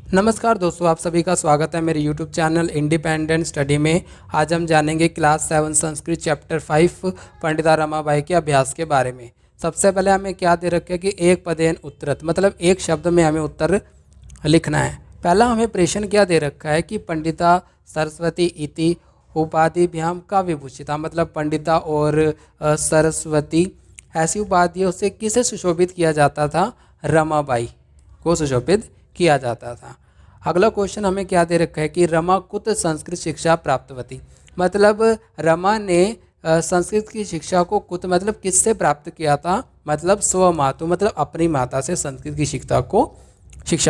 नमस्कार दोस्तों, आप सभी का स्वागत है मेरे YouTube चैनल इंडिपेंडेंट स्टडी में। आज हम जानेंगे क्लास 7 संस्कृत चैप्टर 5 पंडिता रमाबाई के अभ्यास के बारे में। सबसे पहले हमें क्या दे रखे है कि एक पदेन उत्तरत, मतलब एक शब्द में हमें उत्तर लिखना है। पहला हमें प्रश्न क्या दे रखा है कि पंडिता सरस्वती इति उपाधिभ्याम का विभूषिता, मतलब पंडिता और सरस्वती ऐसी उपाधियों से किसे सुशोभित किया जाता था? रमाबाई को सुशोभित किया जाता था। अगला क्वेश्चन हमें क्या दे रखा है कि रमा कुत संस्कृत शिक्षा प्राप्तवती, मतलब रमा ने संस्कृत की शिक्षा को कुत मतलब किससे प्राप्त किया था? मतलब स्वमातु, मतलब अपनी माता से संस्कृत की शिक्षा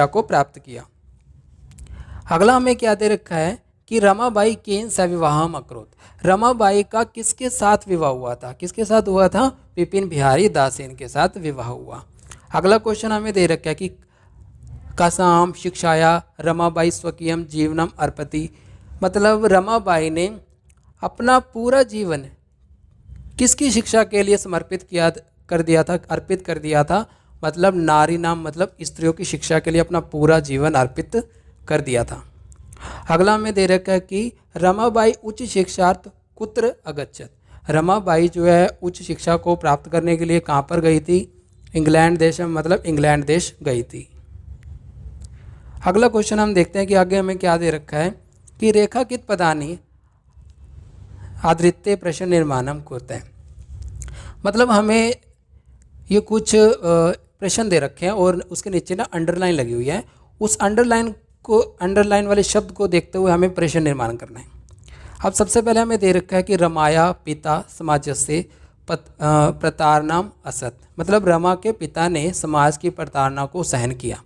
को प्राप्त किया। अगला हमें क्या दे रखा है कि रमाबाई केन से विवाहम अकरोत, रमाबाई का किसके साथ विवाह हुआ था? किसके साथ हुआ था? विपिन बिहारी दासेन के साथ विवाह हुआ। अगला क्वेश्चन हमें दे रखा है कि कसाम शिक्षाया रमाबाई स्वकीयम जीवनम अर्पति, मतलब रमाबाई ने अपना पूरा जीवन किसकी शिक्षा के लिए समर्पित अर्पित कर दिया था? मतलब नारी नाम, मतलब स्त्रियों की शिक्षा के लिए अपना पूरा जीवन अर्पित कर दिया था। अगला हमें दे रखा है कि रमाबाई उच्च शिक्षार्थ कुत्र अगच्छत, रमाबाई जो है उच्च शिक्षा को प्राप्त करने के लिए कहाँ पर गई थी? इंग्लैंड देश में, मतलब इंग्लैंड देश गई थी। अगला क्वेश्चन हम देखते हैं कि आगे हमें क्या दे रखा है कि रेखाकित पदानी आदृत्य प्रश्न निर्माणम होता है, मतलब हमें ये कुछ प्रश्न दे रखे हैं और उसके नीचे ना अंडरलाइन लगी हुई है। उस अंडरलाइन वाले शब्द को देखते हुए हमें प्रश्न निर्माण करना है। अब सबसे पहले हमें दे रखा है कि रमाया पिता समाज से प्रताड़नाम असत, मतलब रमा के पिता ने समाज की प्रताड़ना को सहन किया।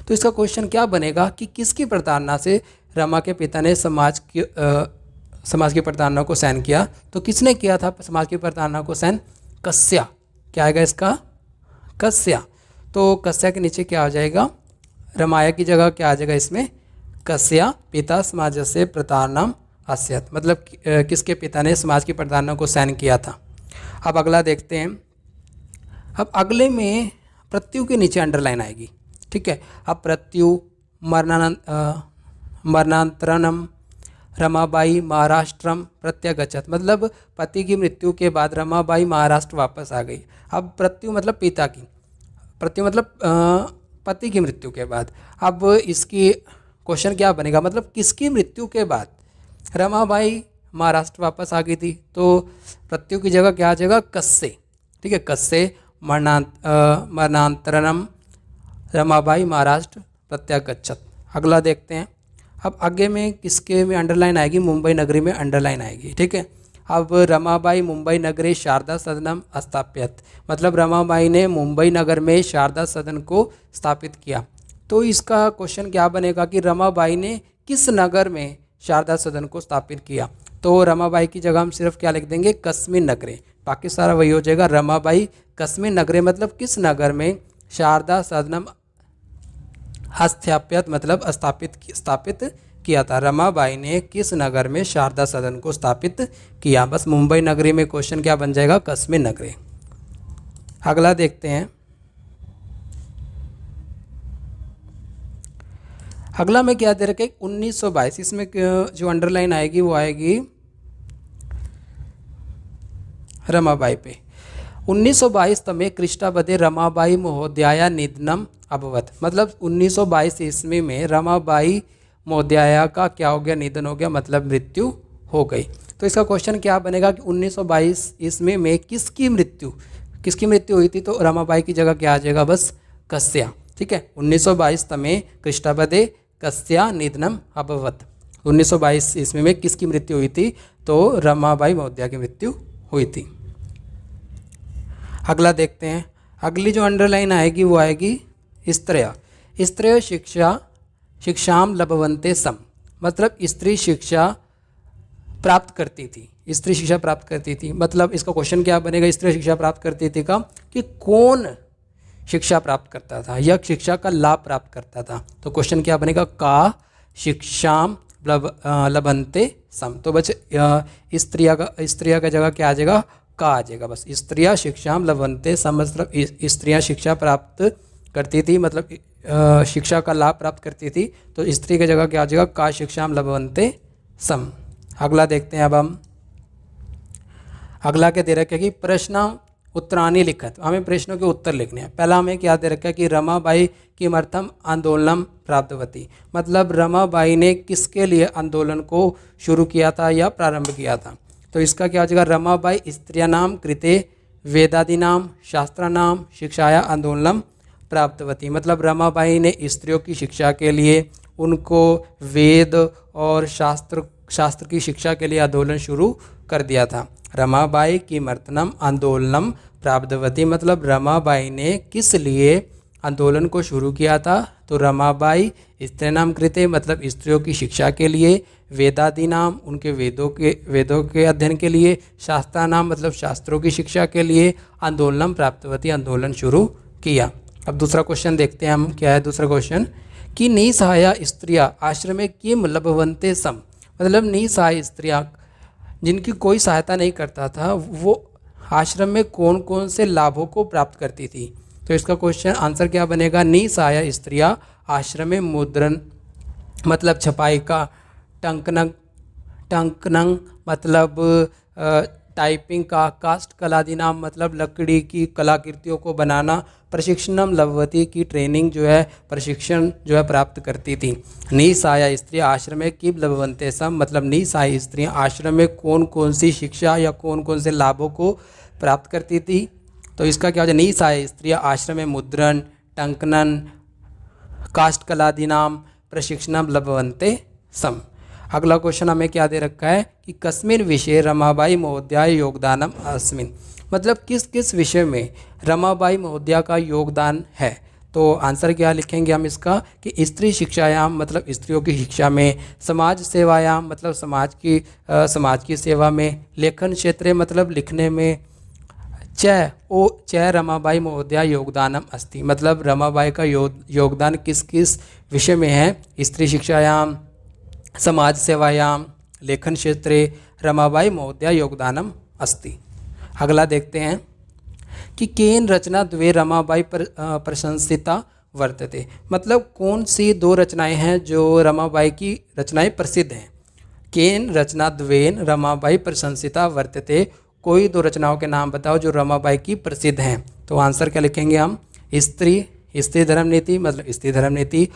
तो इसका क्वेश्चन क्या बनेगा कि किसकी प्रताड़ना से रमा के पिता ने समाज की प्रताड़ना को सहन किया? तो किसने किया था समाज की प्रताड़ना को सहन? कस्या। क्या आएगा इसका? कस्या। तो कस्या के नीचे क्या आ जाएगा? रमाया की जगह क्या आ जाएगा इसमें? कस्या पिता समाज से प्रताड़नाम अस्यत, मतलब किसके पिता ने समाज की प्रताड़ना को सहन किया था। अब अगला देखते हैं। अब अगले में प्रत्यु के नीचे अंडरलाइन आएगी, ठीक है। अब प्रत्यु मरणांतरनम रमाबाई महाराष्ट्रम प्रत्यागच्छत, मतलब पति की मृत्यु के बाद रमाबाई महाराष्ट्र वापस आ गई। अब प्रत्यु मतलब पिता की, प्रत्यु मतलब पति की मृत्यु के बाद। अब इसकी क्वेश्चन क्या बनेगा, मतलब किसकी मृत्यु के बाद रमाबाई महाराष्ट्र वापस आ गई थी? तो प्रत्यु की जगह क्या आ जाएगा? कस्से, ठीक है। कस्से मरणांतरनम रमाबाई महाराष्ट्र प्रत्यागच्छत। अगला देखते हैं। अब आगे में किसके में अंडरलाइन आएगी? मुंबई नगरी में अंडरलाइन आएगी, ठीक है। अब रमाबाई मुंबई नगरे शारदा सदनम स्थापित, मतलब रमाबाई ने मुंबई नगर में शारदा सदन को स्थापित किया। तो इसका क्वेश्चन क्या बनेगा कि रमाबाई ने किस नगर में शारदा सदन को स्थापित किया? तो रमाबाई की जगह हम सिर्फ क्या लिख देंगे? कस्मिन नगरे, बाकी सारा वही हो जाएगा। रमाबाई कस्मिन नगरे, मतलब किस नगर में शारदा सदनम स्थापित, मतलब स्थापित किया था। रमाबाई ने किस नगर में शारदा सदन को स्थापित किया? बस मुंबई नगरी में क्वेश्चन क्या बन जाएगा? कस्मिन नगरी। अगला देखते हैं। अगला में क्या दे रखे? 1922, इसमें जो अंडरलाइन आएगी वो आएगी रमाबाई पे। 1922 तमे कृष्णावधे रमाबाई महोदया निधनम अभवत, मतलब 1922 ईस्वी में रमाबाई महोदया का क्या हो गया? निधन हो गया, मतलब मृत्यु हो गई। तो इसका क्वेश्चन क्या बनेगा कि 1922 ईस्वी में किसकी मृत्यु हुई थी? तो रमाबाई की जगह क्या आ जाएगा? बस कस्या, ठीक है। 1922 तमे कृष्णावधे कस्या निधनम अभवत, 1922 ईस्वी में किसकी मृत्यु हुई थी? तो रमाबाई महोदया की मृत्यु हुई थी। अगला देखते हैं। अगली जो अंडरलाइन आएगी वो आएगी स्त्रिय शिक्षाम लभवंते सम, मतलब स्त्री शिक्षा प्राप्त करती थी, मतलब इसका क्वेश्चन क्या बनेगा? स्त्री शिक्षा प्राप्त करती थी का कि कौन शिक्षा प्राप्त करता था या शिक्षा का लाभ प्राप्त करता था? तो क्वेश्चन क्या बनेगा? का शिक्षाम लभंते सम। तो बच्चे स्त्रिया का जगह क्या आ जाएगा? का आ जाएगा। बस स्त्रियाँ शिक्षाम लभंते सम, मतलब स्त्रियाँ शिक्षा प्राप्त करती थी, मतलब शिक्षा का लाभ प्राप्त करती थी, तो स्त्री की जगह क्या हो जाएगा, का शिक्षाम लभवन्ते सम। अगला देखते हैं अब हम। अगला क्या दे रखा है कि प्रश्न उत्तरानी लिखत, हमें प्रश्नों के उत्तर लिखने हैं। पहला हमें क्या दे रखा है कि रमाबाई किमर्थम आंदोलनम प्रारब्धवती, मतलब रमाबाई ने किसके लिए आंदोलन को शुरू किया था या प्रारंभ किया था। तो इसका क्या हो जाएगा, रमाबाई स्त्रियानाम कृते वेदादीनाम शास्त्रानाम शिक्षाया आंदोलनम प्राप्तवती, मतलब रमाबाई ने स्त्रियों की शिक्षा के लिए, उनको वेद और शास्त्र की शिक्षा के लिए आंदोलन शुरू कर दिया था। रमाबाई की मर्तनम आंदोलनम प्रारब्धवती, मतलब रमाबाई ने किस लिए आंदोलन को शुरू किया था। तो रमाबाई स्त्रीनाम कृते, मतलब स्त्रियों की शिक्षा के लिए, वेदादि नाम उनके वेदों के अध्ययन के लिए, शास्त्रानाम मतलब शास्त्रों की शिक्षा के लिए, आंदोलनम प्राप्तवती आंदोलन शुरू किया। अब दूसरा क्वेश्चन देखते हैं हम, क्या है दूसरा क्वेश्चन कि निसहाया स्त्रिया आश्रमे किम लभवन्ते सम, मतलब निसहाय स्त्रियाँ जिनकी कोई सहायता नहीं करता था, वो आश्रम में कौन कौन से लाभों को प्राप्त करती थी। तो इसका क्वेश्चन आंसर क्या बनेगा, निसहाय स्त्रियाँ आश्रम में मुद्रण मतलब छपाई का, टंकनंग मतलब टाइपिंग का, कास्ट कलादीनाम मतलब लकड़ी की कलाकृतियों को बनाना, प्रशिक्षणम लभवती की ट्रेनिंग जो है, प्रशिक्षण जो है प्राप्त करती थी। निसहाय स्त्रियाँ आश्रम में किम लभवन्ते सम, मतलब निसहाय स्त्रियाँ आश्रम में कौन कौन सी शिक्षा या कौन कौन से लाभों को प्राप्त करती थी। तो इसका क्या हो जाए, निसहाय स्त्रियाँ आश्रम में मुद्रण, टंकनन, कास्ट कलादीनाम, प्रशिक्षणम लभवन्ते सम। अगला क्वेश्चन हमें क्या दे रखा है कि कस्मिन विषय रमाबाई महोदया योगदानम अस्मिन, मतलब किस किस विषय में रमाबाई महोदया का योगदान है। तो आंसर क्या लिखेंगे हम इसका कि स्त्री शिक्षायाम मतलब स्त्रियों की शिक्षा में, समाज सेवायाम मतलब समाज की सेवा में, लेखन क्षेत्र मतलब लिखने में, च रमाबाई महोदया योगदानम अस्ति, मतलब रमाबाई का योगदान किस किस विषय में है, स्त्री शिक्षायाम, समाज सेवायाम, लेखन क्षेत्रे रमाबाई महोदया योगदानम अस्ति। अगला देखते हैं कि केन रचना द्वे रमाबाई प्रशंसिता वर्तते, मतलब कौन सी दो रचनाएं हैं जो रमाबाई की रचनाएं प्रसिद्ध हैं। केन रचना द्वेन रमाबाई प्रशंसिता वर्तते, कोई दो रचनाओं के नाम बताओ जो रमाबाई की प्रसिद्ध हैं। तो आंसर क्या लिखेंगे हम, स्त्री धर्म नीति मतलब स्त्री धर्म नीति,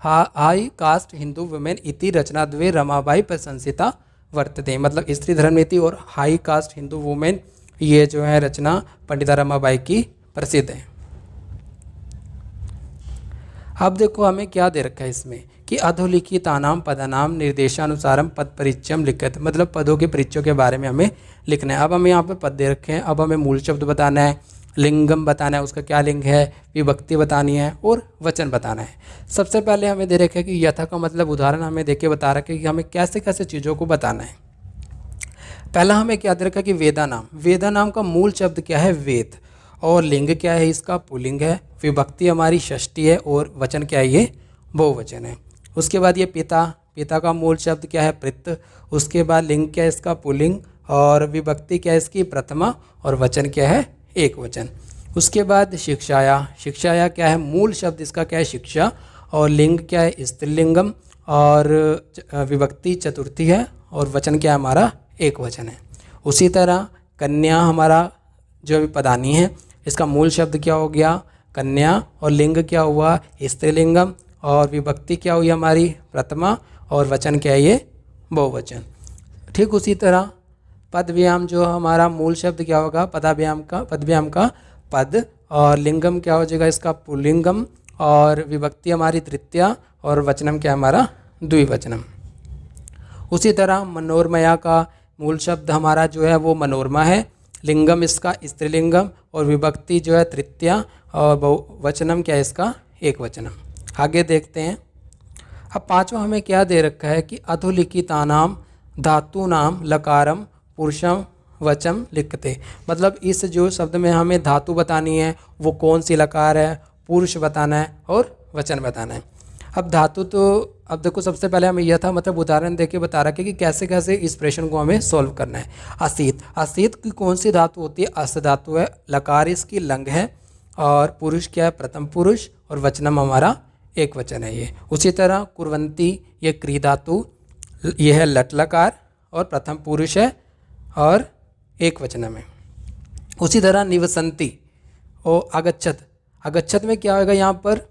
हाई कास्ट हिंदू वुमेन इति रचना द्वे रमाबाई प्रशंसिता वर्तते, मतलब स्त्री धर्म नीति और हाई कास्ट हिंदू वुमेन ये जो है रचना पंडिता रमाबाई की प्रसिद्ध है। अब देखो हमें क्या दे रखा है इसमें कि अधोलिखितानाम पदानाम निर्देशानुसारम पद परिचयम लिखित, मतलब पदों के परिचयों के बारे में हमें लिखना है। अब हमें यहाँ पे पद दे रखे हैं, अब हमें मूल शब्द बताना है, लिंगम बताना है उसका क्या लिंग है, विभक्ति बतानी है और वचन बताना है। सबसे पहले हमें दे रखा है कि यथा का मतलब उदाहरण हमें देके बता रखा है कि हमें कैसे कैसे चीज़ों को बताना है। पहला हमें क्या दे रखा है कि वेदा नाम, वेदा नाम का मूल शब्द क्या है, वेद, और लिंग क्या है इसका, पुल्लिंग है, विभक्ति हमारी षष्ठी है और वचन क्या है, ये बहुवचन है। उसके बाद ये पिता, पिता का मूल शब्द क्या है, पितृ, उसके बाद लिंग क्या है इसका, पुल्लिंग, और विभक्ति क्या है इसकी, प्रथमा, और वचन क्या है, एक वचन। उसके बाद शिक्षाया, शिक्षाया क्या है, मूल शब्द इसका क्या है, शिक्षा, और लिंग क्या है, स्त्रीलिंगम, और विभक्ति चतुर्थी है, और वचन क्या है हमारा, एक वचन है। उसी तरह कन्या हमारा जो अभी पदानी है, इसका मूल शब्द क्या हो गया, कन्या, और लिंग क्या हुआ, स्त्रीलिंगम, और विभक्ति क्या हुई हमारी, प्रथमा, और वचन क्या है, ये बहुवचन। ठीक उसी तरह पदव्याम जो हमारा मूल शब्द क्या होगा, पदव्याम का पद, और लिंगम क्या हो जाएगा इसका, पुल्लिंगम, और विभक्ति हमारी तृतीया, और वचनम क्या हमारा, द्विवचनम। उसी तरह मनोरमया का मूल शब्द हमारा जो है वो मनोरमा है, लिंगम इसका स्त्रीलिंगम, और विभक्ति जो है तृतीया, और वचनम क्या है इसका, एक वचनम। आगे देखते हैं। अब पांचवा हमें क्या दे रखा है कि अधोलिखितानाम धातु नाम लकारम पुरुषम वचम लिखते, मतलब इस जो शब्द में हमें धातु बतानी है वो कौन सी लकार है, पुरुष बताना है और वचन बताना है। अब धातु तो अब देखो सबसे पहले हमें यह था मतलब उदाहरण देके बता रखा है कि कैसे कैसे इस प्रश्न को हमें सॉल्व करना है। असीत, असीत की कौन सी धातु होती है, अस धातु है, लकार इसकी लंग है, और पुरुष क्या है, प्रथम पुरुष, और वचनम हमारा एक वचन है ये। उसी तरह कुर्वंती, ये क्री धातु, ये है लट लकार और प्रथम पुरुष है और एक वचनम है। उसी तरह निवसंती और अगच्छत, अगच्छत में क्या होगा यहाँ पर,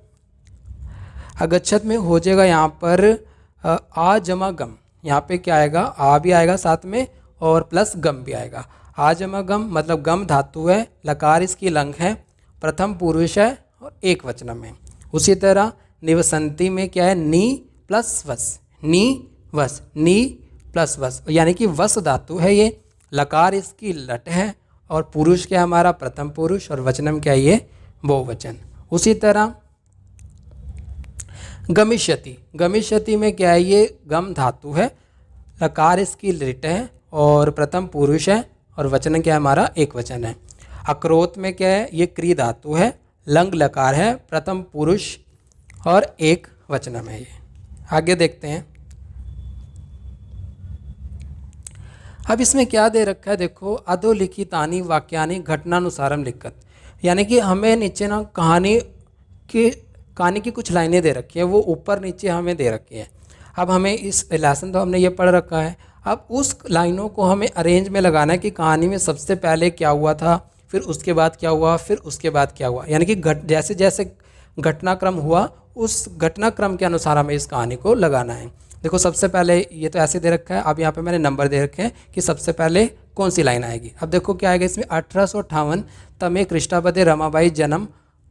अगच्छत में हो जाएगा यहाँ पर आ जमा गम, यहाँ पे क्या आएगा, आ भी आएगा साथ में और प्लस गम भी आएगा। आ जमा गम मतलब गम धातु है, लकार इसकी लंग है, प्रथम पुरुष है और एक वचनम है। उसी तरह निवसंती में क्या है, नी प्लस वस, नी वस, नी प्लस वस, यानी कि वस धातु है ये, लकार इसकी लट है और पुरुष क्या हमारा, प्रथम पुरुष, और वचनम क्या है ये, बहुवचन। उसी तरह गमिष्यति, गमिष्यति में क्या है, ये गम धातु है, लकार इसकी लिट है और प्रथम पुरुष है और वचन क्या है हमारा, एक वचन है। अक्रोत में क्या है, ये क्री धातु है, लंग लकार है, प्रथम पुरुष और एक वचनम है ये। आगे देखते हैं। अब इसमें क्या दे रखा है, देखो, अधोलिखितानि वाक्यानि घटनानुसारम लिखत, यानी कि हमें नीचे ना कहानी की कुछ लाइनें दे रखी हैं, वो ऊपर नीचे हमें दे रखी हैं। अब हमें इस लेसन तो हमने ये पढ़ रखा है, अब उस लाइनों को हमें अरेंज में लगाना है कि कहानी में सबसे पहले क्या हुआ था, फिर उसके बाद क्या हुआ, फिर उसके बाद क्या हुआ, यानी कि जैसे जैसे घटनाक्रम हुआ उस घटनाक्रम के अनुसार हमें इस कहानी को लगाना है। देखो सबसे पहले ये तो ऐसे दे रखा है, अब यहाँ पे मैंने नंबर दे रखे हैं कि सबसे पहले कौन सी लाइन आएगी। अब देखो क्या आएगा इसमें, 1858 तमे कृष्णापदे रमाबाई जन्म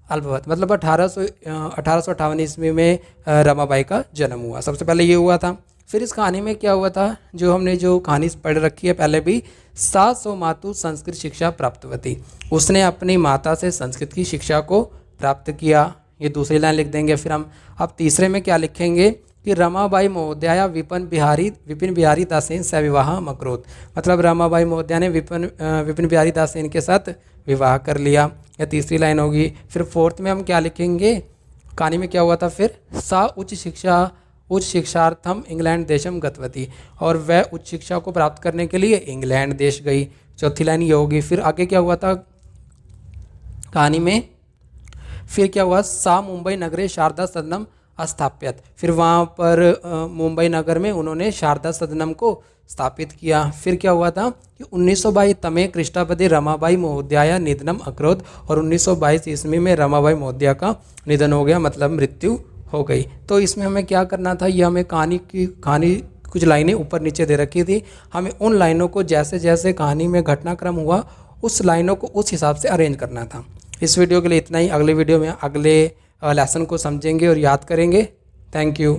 अल्पवत, मतलब 1858 ईस्वी में रमाबाई का जन्म हुआ, सबसे पहले ये हुआ था। फिर इस कहानी में क्या हुआ था, जो हमने जो कहानी पढ़ रखी है पहले भी, सासो मातु संस्कृत शिक्षा प्राप्तवती, उसने अपनी माता से संस्कृत की शिक्षा को प्राप्त किया, ये दूसरी लाइन लिख देंगे। फिर हम अब तीसरे में क्या लिखेंगे कि रमाबाई महोदया विपिन बिहारी दासेन से विवाह मकरोत, मतलब रमाबाई महोदया ने विपिन बिहारी दासेन के साथ विवाह कर लिया, या तीसरी लाइन होगी। फिर फोर्थ में हम क्या लिखेंगे, कहानी में क्या हुआ था, फिर सा उच्च शिक्षार्थम इंग्लैंड देशम गतवती, और वह उच्च शिक्षा को प्राप्त करने के लिए इंग्लैंड देश गई, चौथी लाइन ये होगी। फिर आगे क्या हुआ था कहानी में, फिर क्या हुआ, सा मुंबई नगरे शारदा सदनम स्थापित, फिर वहाँ पर मुंबई नगर में उन्होंने शारदा सदनम को स्थापित किया। फिर क्या हुआ था कि 1922 तमे कृष्णापति रमाबाई महोदया निधनम अक्रोध, और 1922 ईस्वी में रमाबाई महोदया का निधन हो गया, मतलब मृत्यु हो गई। तो इसमें हमें क्या करना था, ये हमें कहानी कुछ लाइनें ऊपर नीचे दे रखी थी, हमें उन लाइनों को जैसे जैसे कहानी में घटनाक्रम हुआ उस लाइनों को उस हिसाब से अरेंज करना था। इस वीडियो के लिए इतना ही, अगले वीडियो में अगले लेसन को समझेंगे और याद करेंगे। Thank you.